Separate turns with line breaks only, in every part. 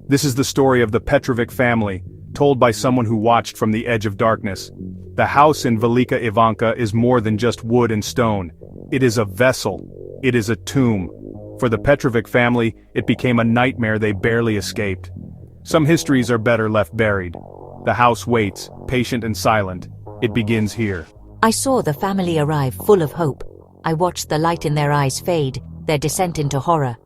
This is the story of the Petrovic family, told by someone who watched from the edge of darkness. The house in Velika Ivanča is more than just wood and stone. It is a vessel. It is a tomb. For the Petrovic family, it became a nightmare they barely escaped. Some histories are better left buried. The house waits, patient and silent. It begins here.
I saw the family arrive full of hope. I watched the light in their eyes fade, their descent into horror.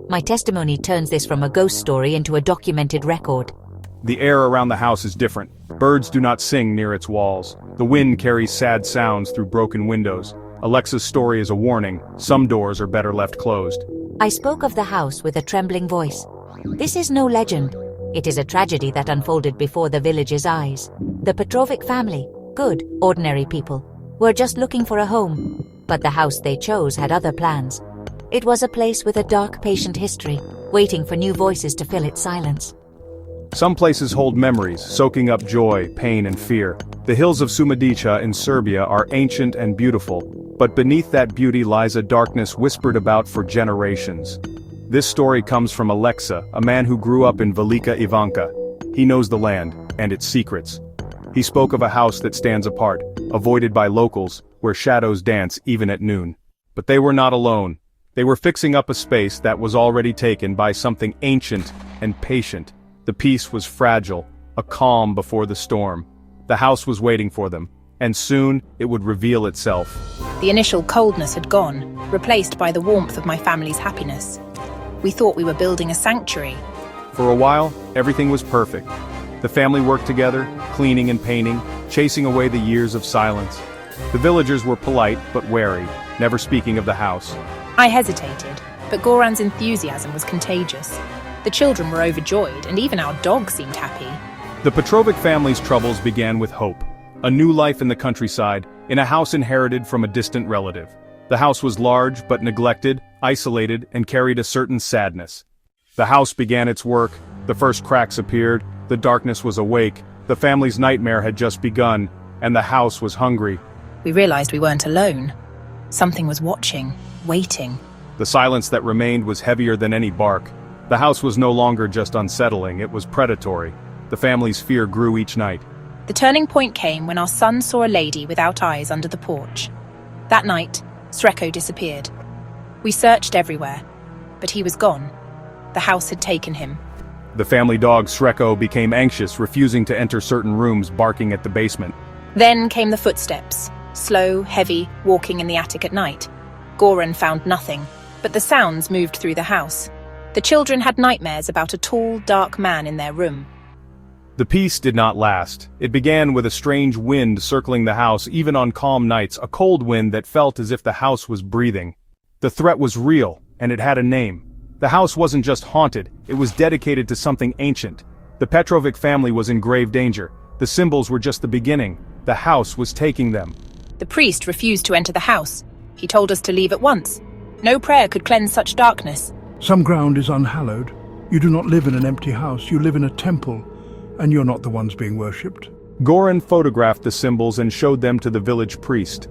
My testimony turns this from a ghost story into a documented record.
The air around the house is different. Birds do not sing near its walls. The wind carries sad sounds through broken windows. Alexa's story is a warning. Some doors are better left closed.
I spoke of the house with a trembling voice. This is no legend. It is a tragedy that unfolded before the village's eyes. The Petrovic family, good, ordinary people, were just looking for a home. But the house they chose had other plans. It was a place with a dark, patient history, waiting for new voices to fill its silence.
Some places hold memories, soaking up joy, pain, and fear. The hills of Sumadica in Serbia are ancient and beautiful, but beneath that beauty lies a darkness whispered about for generations. This story comes from Alexa, a man who grew up in Velika Ivanča. He knows the land, and its secrets. He spoke of a house that stands apart, avoided by locals, where shadows dance even at noon. But they were not alone. They were fixing up a space that was already taken by something ancient and patient. The peace was fragile, a calm before the storm. The house was waiting for them, and soon it would reveal itself.
The initial coldness had gone, replaced by the warmth of my family's happiness. We thought we were building a sanctuary.
For a while, everything was perfect. The family worked together, cleaning and painting, chasing away the years of silence. The villagers were polite but wary, never speaking of the house.
I hesitated, but Goran's enthusiasm was contagious. The children were overjoyed, and even our dog seemed happy.
The Petrovic family's troubles began with hope. A new life in the countryside, in a house inherited from a distant relative. The house was large but neglected, isolated, and carried a certain sadness. The house began its work, the first cracks appeared, the darkness was awake, the family's nightmare had just begun, and the house was hungry.
We realized we weren't alone. Something was watching, waiting.
The silence that remained was heavier than any bark. The house was no longer just unsettling, it was predatory. The family's fear grew each night.
The turning point came when our son saw a lady without eyes under the porch. That night, Srečko disappeared. We searched everywhere, but he was gone. The house had taken him.
The family dog Srečko became anxious, refusing to enter certain rooms, barking at the basement.
Then came the footsteps, slow, heavy, walking in the attic at night. Goran found nothing, but the sounds moved through the house. The children had nightmares about a tall, dark man in their room.
The peace did not last. It began with a strange wind circling the house, even on calm nights, a cold wind that felt as if the house was breathing. The threat was real, and it had a name. The house wasn't just haunted, it was dedicated to something ancient. The Petrovic family was in grave danger. The symbols were just the beginning. The house was taking them.
The priest refused to enter the house. He told us to leave at once. No prayer could cleanse such darkness.
Some ground is unhallowed. You do not live in an empty house, you live in a temple, and you're not the ones being worshipped.
Goran photographed the symbols and showed them to the village priest.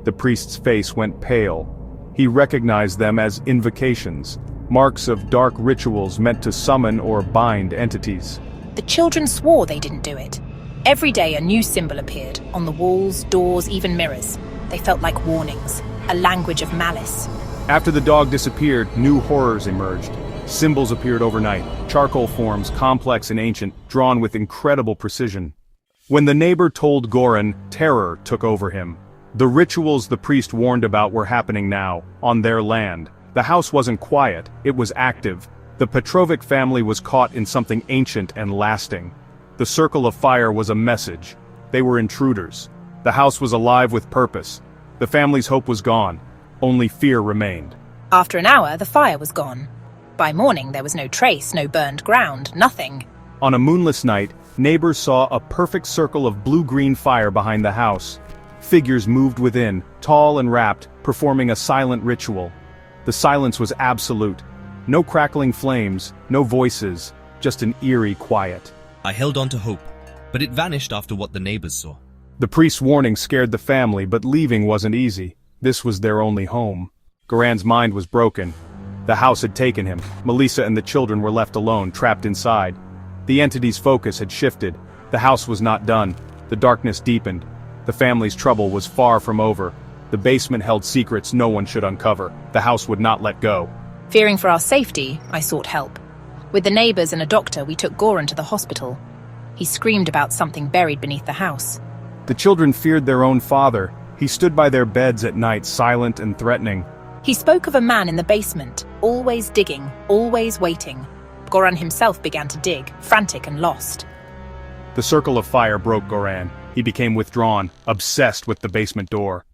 The priest's face went pale. He recognized them as invocations, marks of dark rituals meant to summon or bind entities.
The children swore they didn't do it. Every day a new symbol appeared, on the walls, doors, even mirrors. They felt like warnings, a language of malice.
After the dog disappeared, new horrors emerged. Symbols appeared overnight, charcoal forms, complex and ancient, drawn with incredible precision. When the neighbor told Goran, terror took over him. The rituals the priest warned about were happening now, on their land. The house wasn't quiet, it was active. The Petrovic family was caught in something ancient and lasting. The circle of fire was a message. They were intruders. The house was alive with purpose. The family's hope was gone. Only fear remained.
After an hour, the fire was gone. By morning, there was no trace, no burned ground, nothing.
On a moonless night, neighbors saw a perfect circle of blue-green fire behind the house. Figures moved within, tall and wrapped, performing a silent ritual. The silence was absolute. No crackling flames, no voices, just an eerie quiet.
I held on to hope, but it vanished after what the neighbors saw.
The priest's warning scared the family, but leaving wasn't easy. This was their only home. Goran's mind was broken. The house had taken him. Melissa and the children were left alone, trapped inside. The entity's focus had shifted. The house was not done. The darkness deepened. The family's trouble was far from over. The basement held secrets no one should uncover. The house would not let go.
Fearing for our safety, I sought help. With the neighbors and a doctor, we took Goran to the hospital. He screamed about something buried beneath the house.
The children feared their own father. He stood by their beds at night, silent and threatening.
He spoke of a man in the basement, always digging, always waiting. Goran himself began to dig, frantic and lost.
The circle of fire broke Goran. He became withdrawn, obsessed with the basement door.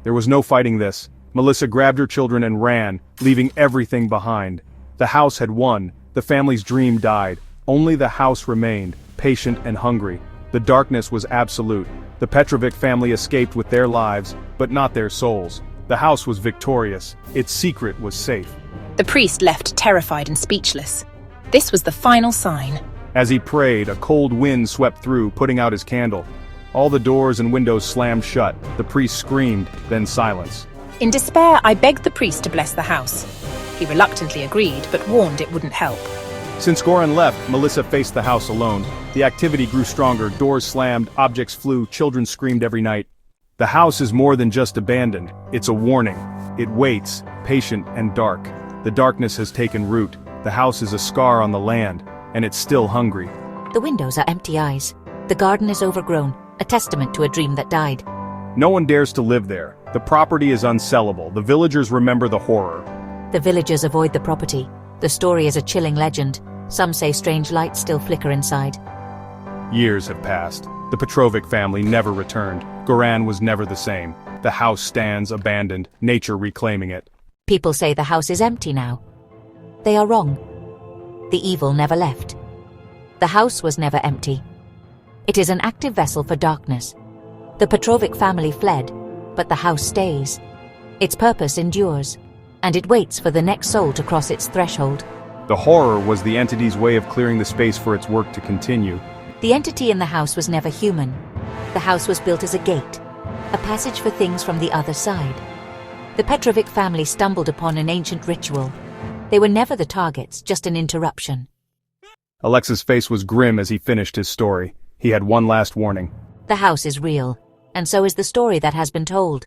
There was no fighting this. Melissa grabbed her children and ran, leaving everything behind. The house had won. The family's dream died. Only the house remained, patient and hungry. The darkness was absolute. The Petrovic family escaped with their lives, but not their souls. The house was victorious. Its secret was safe.
The priest left terrified and speechless. This was the final sign.
As he prayed, a cold wind swept through, putting out his candle. All the doors and windows slammed shut. The priest screamed, then silence.
In despair, I begged the priest to bless the house. He reluctantly agreed, but warned it wouldn't help.
Since Goran left, Melissa faced the house alone. The activity grew stronger, doors slammed, objects flew, children screamed every night. The house is more than just abandoned. It's a warning. It waits, patient and dark. The darkness has taken root. The house is a scar on the land, and it's still hungry.
The windows are empty eyes. The garden is overgrown, a testament to a dream that died.
No one dares to live there. The property is unsellable. The villagers remember the horror.
The villagers avoid the property. The story is a chilling legend. Some say strange lights still flicker inside.
Years have passed. The Petrovic family never returned. Goran was never the same. The house stands abandoned, nature reclaiming it.
People say the house is empty now. They are wrong. The evil never left. The house was never empty. It is an active vessel for darkness. The Petrovic family fled, but the house stays. Its purpose endures, and it waits for the next soul to cross its threshold.
The horror was the entity's way of clearing the space for its work to continue.
The entity in the house was never human. The house was built as a gate, a passage for things from the other side. The Petrovic family stumbled upon an ancient ritual. They were never the targets, just an interruption.
Alex's face was grim as he finished his story. He had one last warning.
The house is real, and so is the story that has been told.